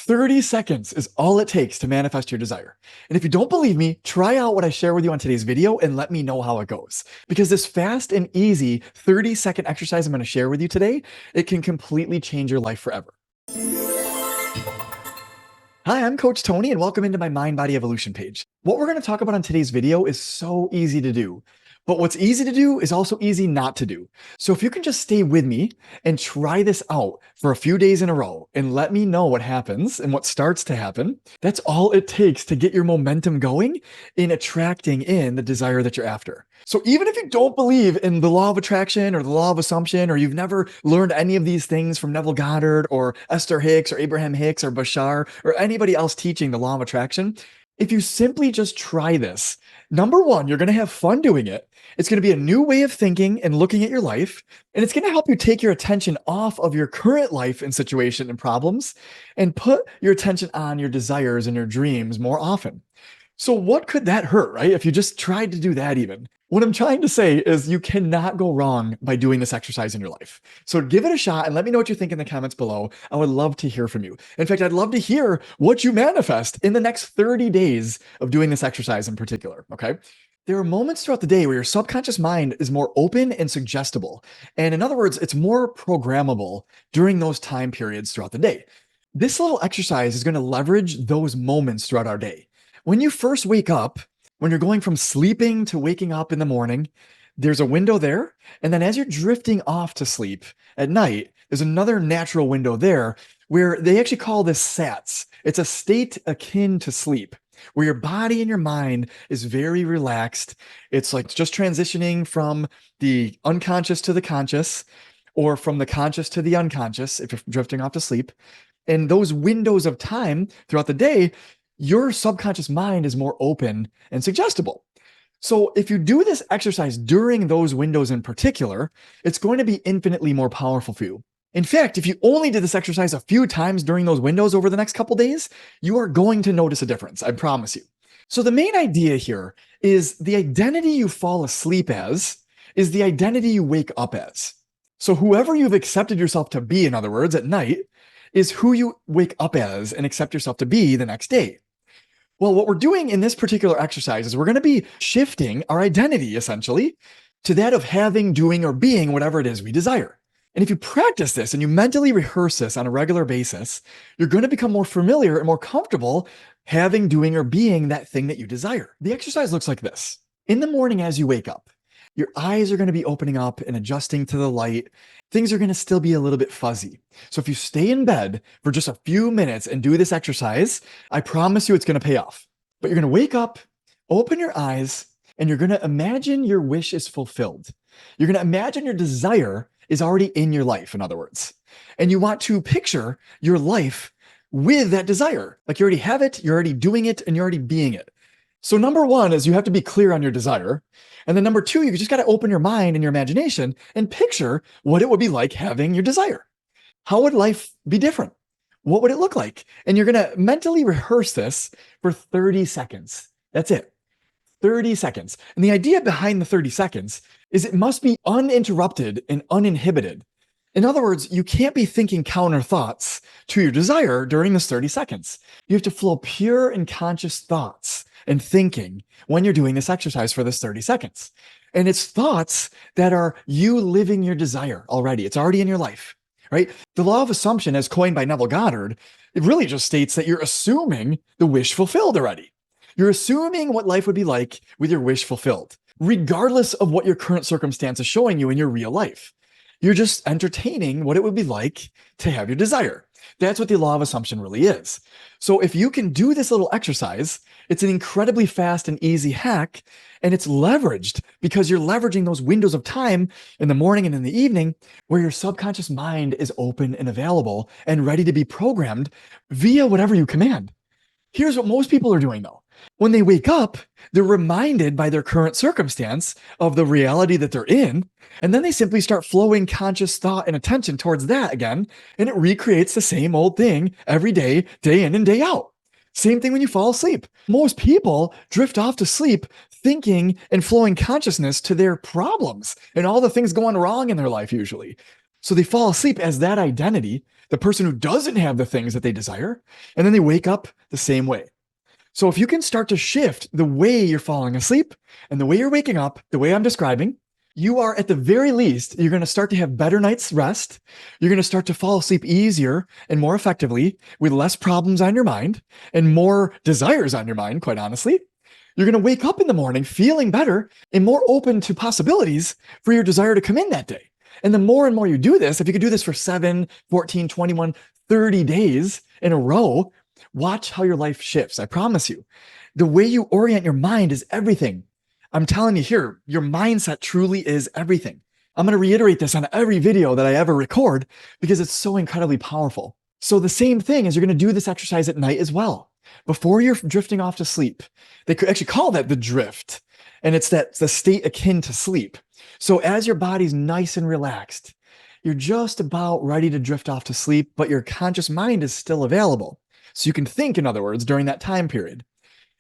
30 seconds is all it takes to manifest your desire. And if you don't believe me, try out what I share with you on today's video and let me know how it goes. Because this fast and easy 30-second exercise I'm going to share with you today, it can completely change your life forever. Hi, I'm Coach Tony and welcome into my Mind Body Evolution page. What we're going to talk about on today's video is so easy to do. But what's easy to do is also easy not to do. So if you can just stay with me and try this out for a few days in a row and let me know what happens and what starts to happen, that's all it takes to get your momentum going in attracting in the desire that you're after. So even if you don't believe in the law of attraction or the law of assumption, or you've never learned any of these things from Neville Goddard or Esther Hicks or Abraham Hicks or Bashar or anybody else teaching the law of attraction, if you simply just try this, number one, you're going to have fun doing it. It's going to be a new way of thinking and looking at your life, and it's going to help you take your attention off of your current life and situation and problems and put your attention on your desires and your dreams more often. So what could that hurt, right? If you just tried to do that even. What I'm trying to say is you cannot go wrong by doing this exercise in your life. So give it a shot and let me know what you think in the comments below. I would love to hear from you. In fact, I'd love to hear what you manifest in the next 30 days of doing this exercise in particular, okay? There are moments throughout the day where your subconscious mind is more open and suggestible. And in other words, it's more programmable during those time periods throughout the day. This little exercise is going to leverage those moments throughout our day. When you first wake up, when you're going from sleeping to waking up in the morning, there's a window there. And then as you're drifting off to sleep at night, there's another natural window there where they actually call this SATS. It's a state akin to sleep, where your body and your mind is very relaxed. It's like just transitioning from the unconscious to the conscious, or from the conscious to the unconscious if you're drifting off to sleep. And those windows of time throughout the day, your subconscious mind is more open and suggestible. So if you do this exercise during those windows in particular, it's going to be infinitely more powerful for you. In fact, if you only did this exercise a few times during those windows over the next couple days, you are going to notice a difference, I promise you. So the main idea here is the identity you fall asleep as is the identity you wake up as. So whoever you've accepted yourself to be, in other words, at night, is who you wake up as and accept yourself to be the next day. Well, what we're doing in this particular exercise is we're going to be shifting our identity, essentially, to that of having, doing, or being whatever it is we desire. And if you practice this and you mentally rehearse this on a regular basis, you're going to become more familiar and more comfortable having, doing, or being that thing that you desire. The exercise looks like this. In the morning as you wake up, your eyes are going to be opening up and adjusting to the light. Things are going to still be a little bit fuzzy. So if you stay in bed for just a few minutes and do this exercise, I promise you it's going to pay off. But you're going to wake up, open your eyes, and you're going to imagine your wish is fulfilled. You're going to imagine your desire is already in your life, in other words. And you want to picture your life with that desire. Like you already have it, you're already doing it, and you're already being it. So number one is you have to be clear on your desire. And then number two, you just got to open your mind and your imagination and picture what it would be like having your desire. How would life be different? What would it look like? And you're going to mentally rehearse this for 30 seconds. That's it. 30 seconds. And the idea behind the 30 seconds is it must be uninterrupted and uninhibited. In other words, you can't be thinking counter thoughts to your desire during this 30 seconds. You have to flow pure and conscious thoughts and thinking when you're doing this exercise for this 30 seconds. And it's thoughts that are you living your desire already. It's already in your life, right? The law of assumption, as coined by Neville Goddard, it really just states that you're assuming the wish fulfilled already. You're assuming what life would be like with your wish fulfilled, regardless of what your current circumstance is showing you in your real life. You're just entertaining what it would be like to have your desire. That's what the law of assumption really is. So if you can do this little exercise, it's an incredibly fast and easy hack, and it's leveraged because you're leveraging those windows of time in the morning and in the evening where your subconscious mind is open and available and ready to be programmed via whatever you command. Here's what most people are doing though. When they wake up, they're reminded by their current circumstance of the reality that they're in, and then they simply start flowing conscious thought and attention towards that again, and it recreates the same old thing every day, day in and day out. Same thing when you fall asleep. Most people drift off to sleep thinking and flowing consciousness to their problems and all the things going wrong in their life usually. So they fall asleep as that identity, the person who doesn't have the things that they desire, and then they wake up the same way. So if you can start to shift the way you're falling asleep and the way you're waking up, the way I'm describing, you are at the very least, you're going to start to have better night's rest. You're going to start to fall asleep easier and more effectively with less problems on your mind and more desires on your mind, quite honestly. You're going to wake up in the morning feeling better and more open to possibilities for your desire to come in that day. And the more and more you do this, if you could do this for 7, 14, 21, 30 days in a row, watch how your life shifts. I promise you. The way you orient your mind is everything. I'm telling you here, your mindset truly is everything. I'm going to reiterate this on every video that I ever record because it's so incredibly powerful. So the same thing is you're going to do this exercise at night as well. Before you're drifting off to sleep, they could actually call that the drift. And it's the state akin to sleep. So as your body's nice and relaxed, you're just about ready to drift off to sleep, but your conscious mind is still available. So you can think, in other words, during that time period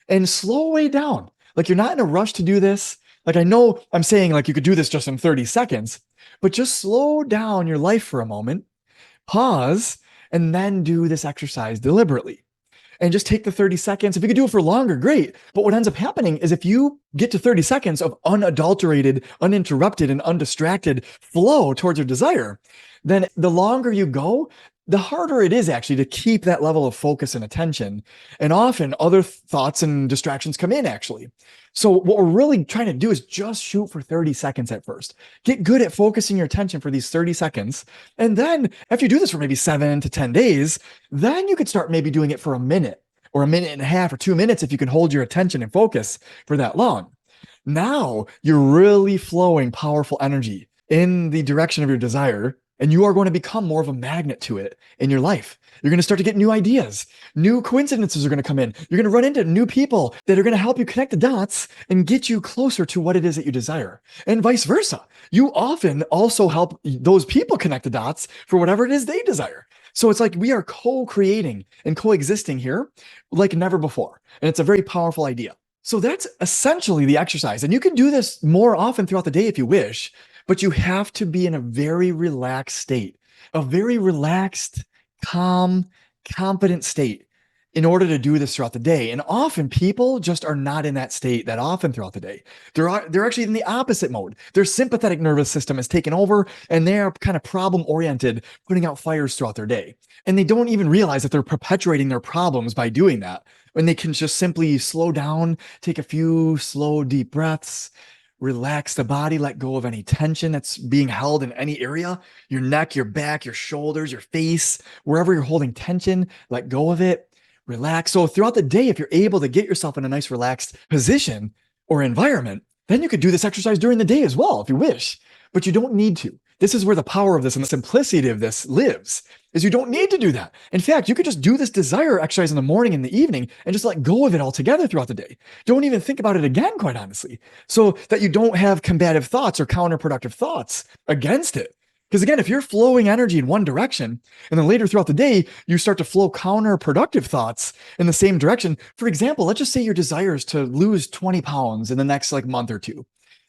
and slow way down. Like you're not in a rush to do this. Like I know I'm saying like you could do this just in 30 seconds, but just slow down your life for a moment, pause, and then do this exercise deliberately. And just take the 30 seconds. If you could do it for longer, great. But what ends up happening is if you get to 30 seconds of unadulterated, uninterrupted, and undistracted flow towards your desire, then the longer you go, the harder it is actually to keep that level of focus and attention. And often other thoughts and distractions come in actually. So what we're really trying to do is just shoot for 30 seconds at first. Get good at focusing your attention for these 30 seconds. And then after you do this for maybe 7 to 10 days, then you could start maybe doing it for a minute or a minute and a half or 2 minutes if you can hold your attention and focus for that long. Now you're really flowing powerful energy in the direction of your desire, and you are going to become more of a magnet to it in your life. You're going to start to get new ideas. New coincidences are going to come in. You're going to run into new people that are going to help you connect the dots and get you closer to what it is that you desire, and vice versa. You often also help those people connect the dots for whatever it is they desire. So it's like we are co-creating and coexisting here like never before. And it's a very powerful idea. So that's essentially the exercise. And you can do this more often throughout the day if you wish, but you have to be in a very relaxed state, a very relaxed, calm, confident state in order to do this throughout the day. And often people just are not in that state that often throughout the day. They're actually in the opposite mode. Their sympathetic nervous system is taken over and they are kind of problem oriented, putting out fires throughout their day. And they don't even realize that they're perpetuating their problems by doing that. When they can just simply slow down, take a few slow, deep breaths, relax the body, let go of any tension that's being held in any area, your neck, your back, your shoulders, your face, wherever you're holding tension, let go of it, relax. So throughout the day, if you're able to get yourself in a nice relaxed position or environment, then you could do this exercise during the day as well, if you wish, but you don't need to. This is where the power of this and the simplicity of this lives, is you don't need to do that. In fact, you could just do this desire exercise in the morning and the evening and just let go of it altogether throughout the day. Don't even think about it again, quite honestly, so that you don't have combative thoughts or counterproductive thoughts against it. Because again, if you're flowing energy in one direction and then later throughout the day, you start to flow counterproductive thoughts in the same direction. For example, let's just say your desire is to lose 20 pounds in the next month or two.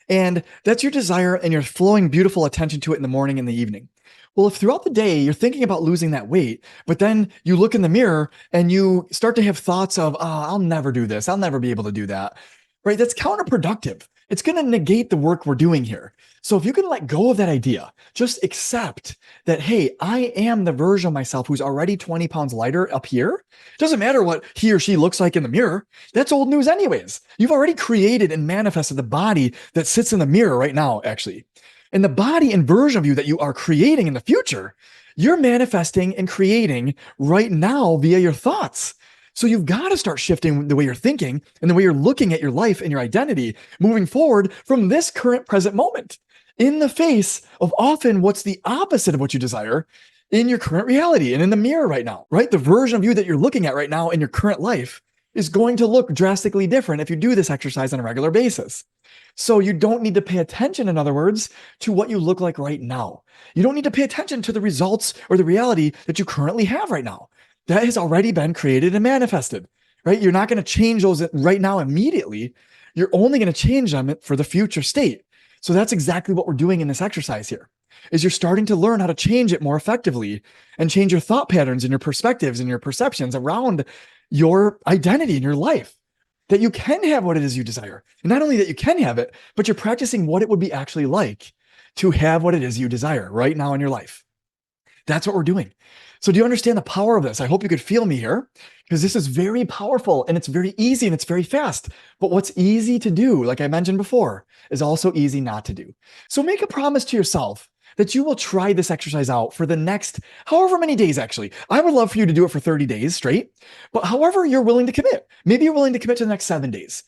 And that's your desire and you're flowing beautiful attention to it in the morning and the evening. Well, if throughout the day you're thinking about losing that weight, but then you look in the mirror and you start to have thoughts of, I'll never do this. I'll never be able to do that. Right? That's counterproductive. It's going to negate the work we're doing here. So if you can let go of that idea, just accept that, hey, I am the version of myself who's already 20 pounds lighter up here. It doesn't matter what he or she looks like in the mirror. That's old news anyways. You've already created and manifested the body that sits in the mirror right now, actually. And the body and version of you that you are creating in the future, you're manifesting and creating right now via your thoughts. So you've got to start shifting the way you're thinking and the way you're looking at your life and your identity moving forward from this current present moment in the face of often what's the opposite of what you desire in your current reality and in the mirror right now, right? The version of you that you're looking at right now in your current life is going to look drastically different if you do this exercise on a regular basis. So you don't need to pay attention, in other words, to what you look like right now. You don't need to pay attention to the results or the reality that you currently have right now. That has already been created and manifested, right? You're not going to change those right now immediately. You're only going to change them for the future state. So that's exactly what we're doing in this exercise here. is you're starting to learn how to change it more effectively and change your thought patterns and your perspectives and your perceptions around your identity in your life. That you can have what it is you desire. And not only that you can have it, but you're practicing what it would be actually like to have what it is you desire right now in your life. That's what we're doing. So do you understand the power of this? I hope you could feel me here, because this is very powerful and it's very easy and it's very fast. But what's easy to do, like I mentioned before, is also easy not to do. So make a promise to yourself that you will try this exercise out for the next however many days, actually. I would love for you to do it for 30 days straight, but however you're willing to commit. Maybe you're willing to commit to the next 7 days.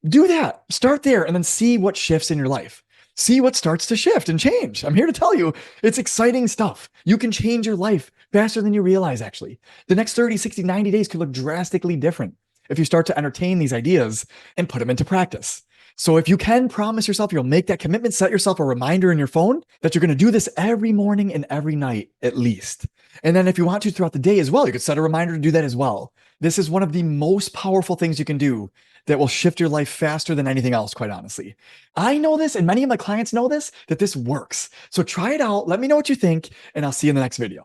Do that. Start there and then see what shifts in your life. See what starts to shift and change. I'm here to tell you, it's exciting stuff. You can change your life faster than you realize, actually. The next 30, 60, 90 days could look drastically different if you start to entertain these ideas and put them into practice. So if you can promise yourself you'll make that commitment, set yourself a reminder in your phone that you're going to do this every morning and every night at least. And then if you want to throughout the day as well, you could set a reminder to do that as well. This is one of the most powerful things you can do that will shift your life faster than anything else, quite honestly. I know this, and many of my clients know this, that this works. So try it out. Let me know what you think, and I'll see you in the next video.